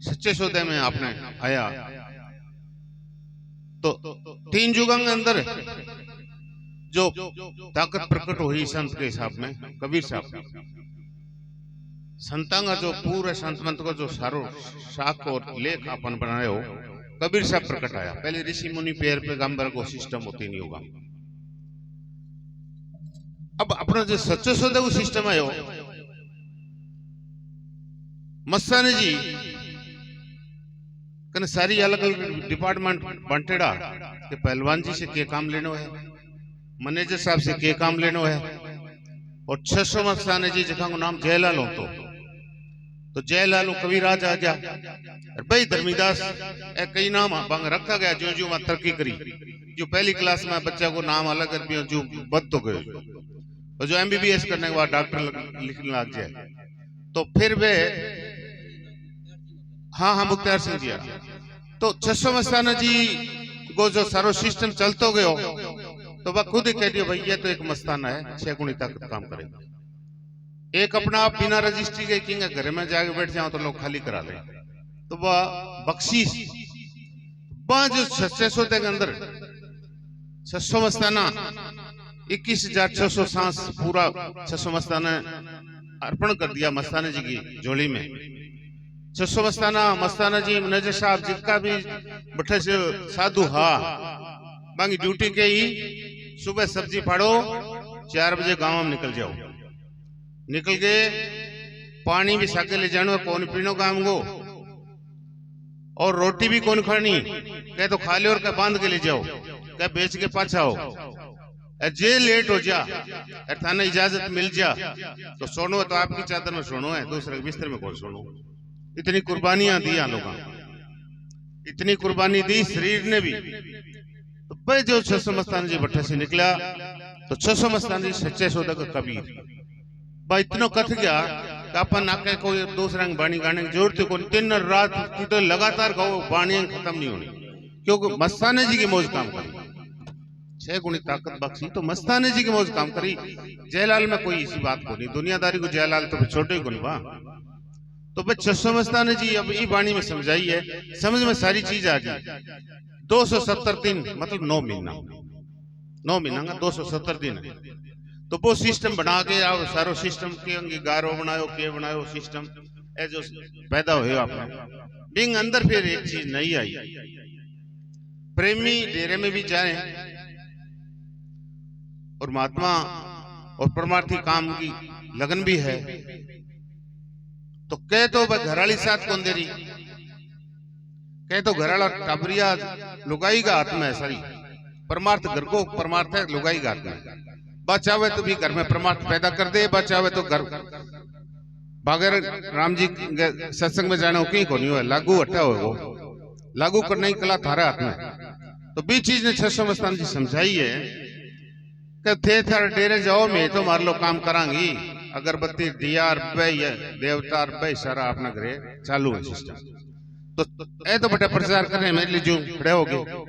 सच्चे सौदे में आपने आया तो तीन युगों के अंदर जो ताकत प्रकट हुई संत के हिसाब में कबीर साहब का संतांगा जो पूरे संत मंत को जो सारो शाख और लेख अपन बनाए हो कबीर साहब प्रकट आया। पहले ऋषि मुनि पैर पैगंबर को सिस्टम होती नहीं होगा। अब अपना जो सच्चे सौदे वो सिस्टम आयो मस्तानी जी कने सारी अलग अलग डिपार्टमेंट बांटेड़ा कि पहलवान जी से के काम लेनो है, मैनेजर साहब से के काम लेनो है। और 600 मस्तानी जी जिका को नाम जयलाल हो तो जयलाल कविराज आ गया और भाई धर्मीदास कई नाम बांग रखा गया जो जो वहां तरक्की करी। जो पहली क्लास में बच्चा को नाम अलग कर दिया जो बद तो गए और जो MBBS करने के बाद डॉक्टर लिखने लग जाए तो फिर वे हाँ मुख्तार सिंह जी तो 600 मस्ताना जी को जो सारो सिस्टम चलते गयो तो वह खुद ही कह दियो भाई ये तो एक मस्ताना है 6 गुणी ताकत काम करेगा। एक अपना आप बिना रजिस्ट्री के किंग घर में जाके बैठ जाओ तो लोग खाली करा ले तो वह बख्शीश वह जो 600 के अंदर 600 मस्ताना 21,600 सांस पूरा 600 मस्ताना अर्पण कर दिया मस्ताना जी की झोली में। 600 मस्ताना जी मैनेजर साहब जिसका भी बैठे से साधु हा बाकी ड्यूटी के ही सुबह सब्जी फाड़ो 4 बजे गांव में निकल जाओ। निकल के पानी भी साके ले जानो कौन पीनो काम को और रोटी भी कौन खानी कह तो खा ले और कह बांध के ले जाओ कह बेच के पाछा हो। जे लेट हो जा थाने इजाजत मिल जा तो सोनो तो आपकी चादर में सोनो है दूसरे बिस्तर में कौन सोनो। इतनी कुर्बानियां दी लोगों इतनी कुर्बानी दी शरीर ने भी। तो भाई जो 600 मस्तान जी भट्टे से निकला तो 600 मस्तान जी सच्चे सौदे का कबीर भाई इतना कथ गया कि अपन आके कोई दूसरा बाणी गाने की जरूरत को 3 रात की तो लगातार गाओ बाणियां खत्म नहीं होनी क्योंकि मस्ताने जी की मौज काम करी 6 गुणी ताकत बख्शी तो मस्ताने जी की मौज काम करी। जयलाल में कोई इसी बात को नहीं दुनियादारी को जयलाल तो छोटे ही को नहीं वाह तो भाई 600 मस्ताने जी अब ई बाणी में समझाई है समझ में सारी चीज आ गई। 270 दिन मतलब 9 महीना का 270 दिन तो वो सिस्टम बना के आओ सारो सिस्टम के अंगीकारो बनायो के बनायो सिस्टम ए जो पैदा हुए आपने बिंग अंदर फिर एक चीज नहीं आई। प्रेमी डेरे में भी जाए और महात्मा और परमार्थी काम की लगन भी है तो कह तो घराली साथ कौन दे रही कह तो घराला टाबरिया लुगाई का हाथ में है सारी परमार्थ घर को परमार्थ है लुगाई का हाथ में बचावे तो भी घर में परमार्थ पैदा कर दे बचावे तो घर बागर राम जी सत्संग में जाने की को नहीं हो लागू हटा हो वो लागू करने की कला थारे हाथ में। तो भी चीज ने 600 मस्तान जी समझाई है कि थे थारे डेरे जाओ मैं तो मार लो काम करांगी अगरबत्ती दिया देवता सारा अपना घरे चालू है सिस्टम तो ए तो बेटा प्रचार करने मेरे लिए जो खड़े हो गए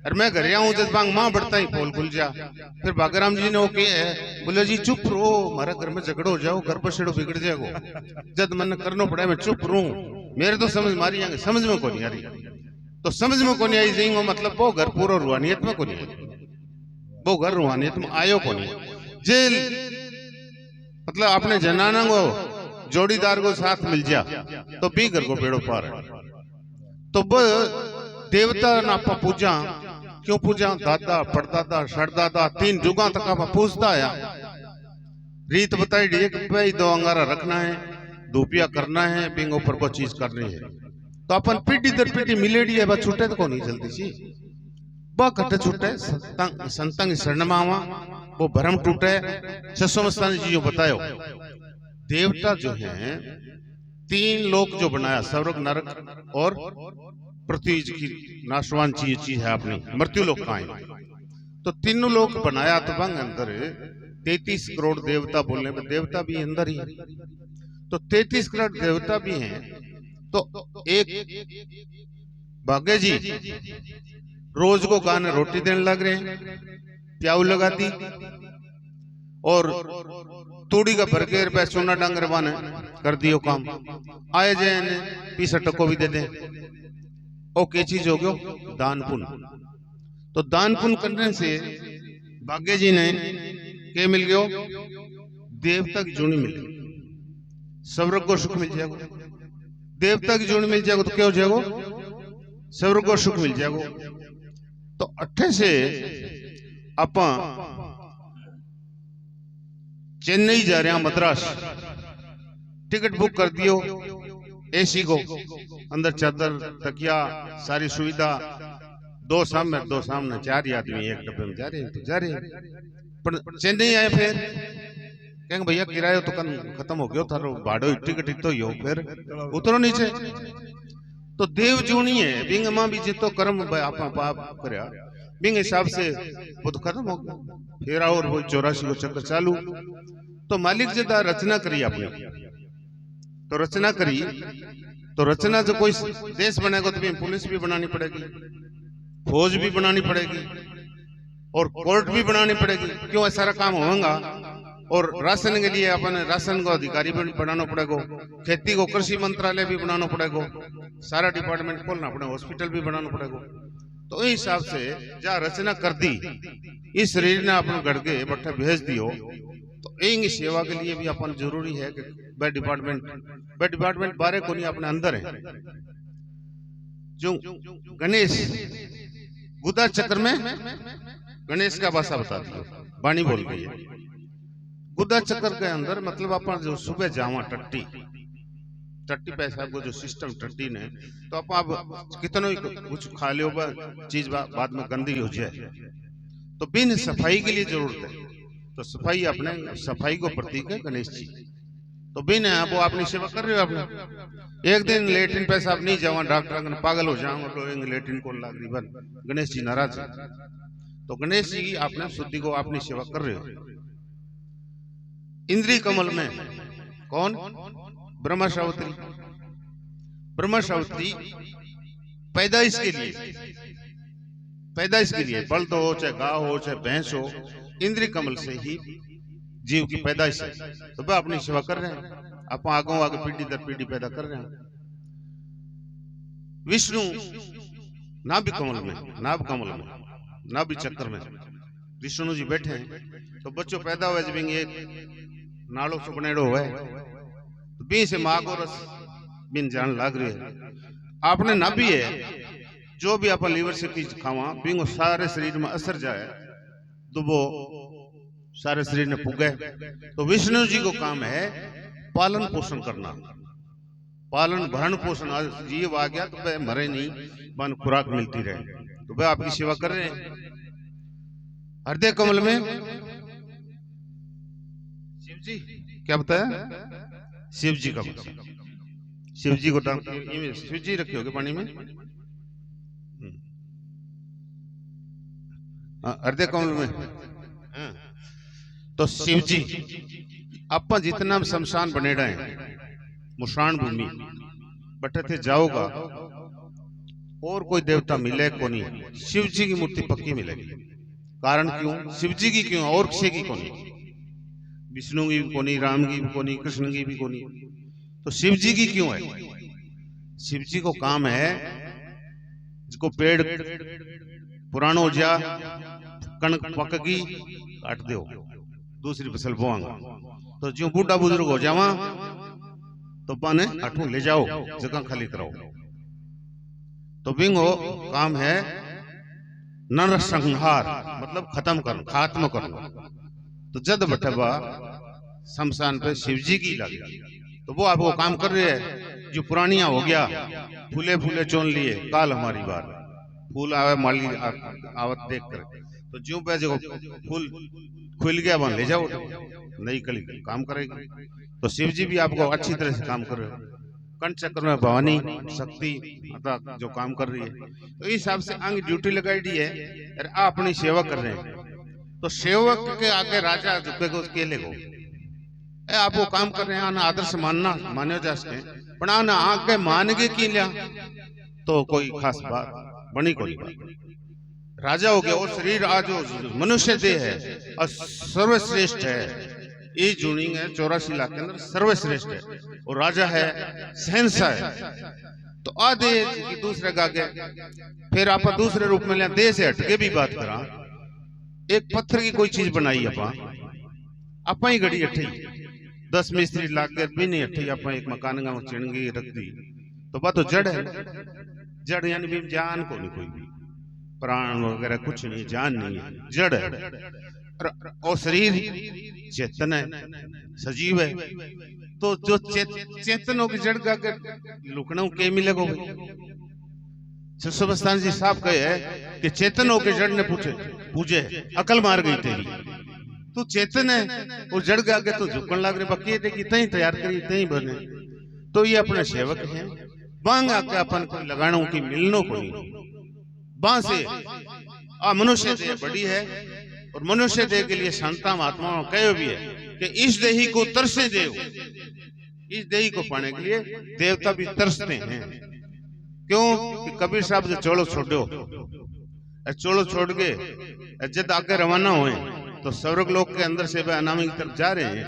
और मैं घर आऊं जब बांग मां बढ़ता ही पोल खुल जा फिर बागराम जी ने वो कहे बोले जी चुप रहो हमारे घर में झगड़ो हो जाओ घर पर शेड़ो बिगड़ जाएगा जब मन करना पड़े मैं चुप रहूं मेरे तो समझ मारी आएंगे समझ में को नहीं आ रही तो समझ में को नहीं आई जाएंगे मतलब वो घर पूरा रूहानियत में को नहीं आई वो घर रूहानियत में आयो को नहीं जेल मतलब अपने जनाना को जोड़ीदार को साथ मिल जा तो भी घर को बेड़ो पार है। तो वो देवता ना पूजा क्यों पूजा दादा पड़दादा शरदादा 3 जुगा तक आप पूछता आया रीत बताई डी भाई 2 अंगारा रखना है धूपिया करना है बिंग ऊपर को चीज करनी है तो अपन पीढ़ी दर पीढ़ी मिलेडी है बस छूटे तो को नहीं जल्दी सी ब कटे छूटे संतंग शरणमावा वो भरम टूटे। 600 मस्तानी जी जो बतायो देवता जो है 3 लोक जो बनाया स्वर्ग नरक और पृथ्वी की नाशवान चीज है अपनी मृत्यु लोक का तो 3 लोक बनाया तो वंग अंदर 33 करोड़ देवता बोलने में देवता भी अंदर ही तो 33 करोड़ देवता भी हैं तो एक भाग्य जी रोज को गाने रोटी देने लग रहे हैं प्याऊ लगा दी और तूड़ी का भरके रुपया सोना डांगर बाने कर दियो काम, आए जाए ने पीछे टको भी दे दे। ओ के चीज हो गयो? दान पुण्य। तो दान पुण्य करने से भाग्य जी ने के मिल गयो? देवता की जूनी मिल गई, स्वर्ग को सुख मिल जाएगा। देवता की जूनी मिल जाएगा तो क्या हो जाएगा? स्वर्ग को सुख मिल जाएगा। तो अट्ठे से आप चेन्नई जा रहे हैं, मद्रास, टिकट बुक कर दियो एसी को, अंदर चादर तकिया सारी सुविधा, दो सामने 4 आदमी एक डब्बे में जा रहे हैं, तो जा रहे हैं। पर चेन्नई आए फिर कहेंगे भैया किराया तो खत्म हो गयो थारो, भाड़ो टिकट तो ही हो, फिर उतरो नीचे। तो देव जूनी है बिंग मां भी जितो कर्म आप पाप करया बिंग हिसाब से वो तो खत्म हो गया। फिर और वो 84 को चक्कर चालू। तो मालिक जदा रचना करी आपने, तो रचना करी, तो रचना जो कोई देश बनेगा तो पुलिस भी बनानी पड़ेगी, फौज भी बनानी पड़ेगी और कोर्ट भी बनानी पड़ेगी। क्यों? ऐसा सारा काम होगा। और राशन के लिए अपने राशन को अधिकारी भी बनाना पड़ेगा, खेती को कृषि मंत्रालय भी बनाना पड़ेगा, सारा डिपार्टमेंट खोलना पड़ेगा, हॉस्पिटल भी बनाना पड़ेगा। तो इस हिसाब से जहाँ रचना कर दी, इस शरीर ने अपने गढ़ के बट्ठे भेज दियो, तो इन सेवा के लिए भी अपन जरूरी है कि बे डिपार्टमेंट बारे को नहीं अपने अंदर है। जो गणेश गुदा चक्र में गणेश का भाषा बता दियो, बाणी बोल गई है। गुदा चक्र के अंदर मतलब अपन जो सुबह जावा टट्टी पैसा को जो सिस्टम टट्टी ने, तो आप कितना कुछ खा लियो चीज बाद में गंदी हो जाए, तो बिन सफाई के लिए जरूरत है। तो सफाई अपने सफाई को प्रतीक है गणेश जी। तो बिन वो अपनी सेवा कर रहे हो। आपने एक दिन लेटिन पैसा आप नहीं जावा, डॉक्टर पागल हो जाऊंगा तो लेटिन को लाग रही बन, गणेश जी नाराज है। तो गणेश जी आपने शुद्धि को अपनी सेवा कर रहे हो। इंद्री कमल में कौन? ब्रह्मा सावित्री। ब्रह्मा सावित्री पैदाइश के लिए बल्द हो चाहे गाय हो चाहे भैंस हो, इंद्री कमल से ही जीव की पैदाइश है। तो वह अपनी सेवा कर रहे हैं, आप आगे पीढ़ी दर पीढ़ी पैदा कर रहे हैं। विष्णु नाभि कमल में नाभि चक्र में विष्णु जी बैठे हैं। तो बच्चों पैदा हुए जब एक नाड़ो सुकनेड़ो हुआ तो बी से माँ को रस बिन जान लाग रही है। आपने नाभि है, जो भी आप लीवर से चीज खावा बिंगो सारे शरीर में असर जाए, तो वो सारे शरीर ने पुगे। तो विष्णु जी को काम है पालन पोषण करना, पालन भरण पोषण। जीव आ गया तो वह मरे नहीं, बन खुराक मिलती रहे, तो वह आपकी सेवा कर रहे हैं। हृदय कमल में शिव जी, क्या बताया? शिव जी का बताया। शिव जी को शिव जी रखे होगे पानी में। हृदय कमल में तो शिव जी अपा जितना शमशान बने रहे मुशान भूमि बटे थे जाओगा और कोई देवता मिले को नहीं, शिव जी की मूर्ति पक्की मिलेगी। कारण क्यों? शिव जी की क्यों और किसी की को नहीं, विष्णु की भी को नहीं, राम की भी को नहीं, कृष्ण की भी को नहीं, तो शिव जी की क्यों है? शिव जी को काम है जिसको पेड़ पुरानो हो जा कणक पकगी काट दो, दूसरी फसल बोआंगा। तो जो बूढ़ा बुजुर्ग हो जावा तो पाने अठू ले जाओ, जगह खाली कराओ। तो बिंगो काम है नरसंहार, मतलब खत्म करना, खात्मा करना। तो जद बटवा शमशान पे शिव जी की लगी, तो वो आपको काम कर रहे हैं। जो पुरानिया हो गया फूले फूले चोन लिए, काल हमारी बार फूल आवे माली आवत देख कर, तो जो पे जो फूल खुल गया वहां ले जाओ, नई कली काम करेगी। तो शिव जी भी आपको अच्छी तरह से काम कर रहे हैं। कंठ चक्र में भवानी शक्ति माता जो काम कर रही है, तो इस हिसाब से अंग ड्यूटी लगाई दी है और आप अपनी सेवा कर रहे हैं। तो सेवक के आगे राजा झुकेगा उसके लेगो, आप वो काम कर रहे हैं, आना आदर्श मानना मान्यो जा सके, पर आना आगे मान के की लिया तो कोई खास बात बनी कोई बात। राजा हो गया और शरीर आज मनुष्य देह है और सर्वश्रेष्ठ है, ये जूनिंग है 84 लाख के अंदर सर्वश्रेष्ठ है और राजा है, शहंशाह है। तो आधे की दूसरे का आगे फिर आप दूसरे रूप में लिया, देह से हटके भी बात करा, एक पत्थर की कोई चीज बनाई आप ही घड़ी अठी 10 मिस्त्री लाग कर भी नहीं अठी, आप एक मकान का चिड़गी रख दी, तो बात तो जड़ है। जड़ यानी भी जान को नहीं, कोई भी प्राण वगैरह कुछ नहीं, जान नहीं है, जड़ है। और शरीर चेतन है, सजीव है। तो जो चेतनों की जड़ का लुकनों के मिलेगा भाई। शिवस्तान जी साहब कहे है कि चेतनों के जड़ ने पूछे अकल मार गई तेरी, तू चेतन है वो जड़ के आगे तो झुकन लग रहे, बाकी देखी तही तैयार करी तही बने। तो ये अपने सेवक हैं, बांग आके अपन को लगाणों की मिलनों को नहीं, बां से मनुष्य देह बड़ी है और मनुष्य देह के लिए संता महात्माओं कहे भी है कि इस देही को तरसे देव, इस देही को पाने के लिए देवता भी तरसते हैं। क्यों कि कबीर साहब जो चोलो छोड़ो, चोलो छोड़ के जब आगे रवाना हुए तो स्वर्ग लोक के अंदर से वह अनामी की तरफ जा रहे हैं,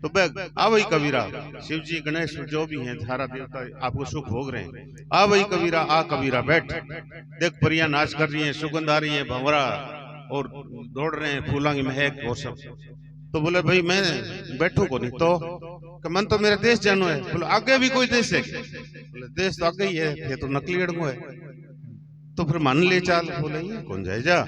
तो वह आ वही कबीरा, शिव जी गणेश जो भी हैं धारा देवता आपको सुख भोग रहे हैं, आ वही कबीरा, आ कबीरा बैठ, देख परिया नाच कर रही हैं, सुगंध आ रही है, भंवरा और दौड़ रहे हैं, फूलों की महक और सब। तो बोले भाई मैं बैठू को नहीं, तो मन तो मेरा देश जानो है। बोले आगे भी कोई देश है? बोले देश तो आगे ही है, ये तो नकली अड़गो है। तो फिर मान ले चाल, बोले कौन जाए जा।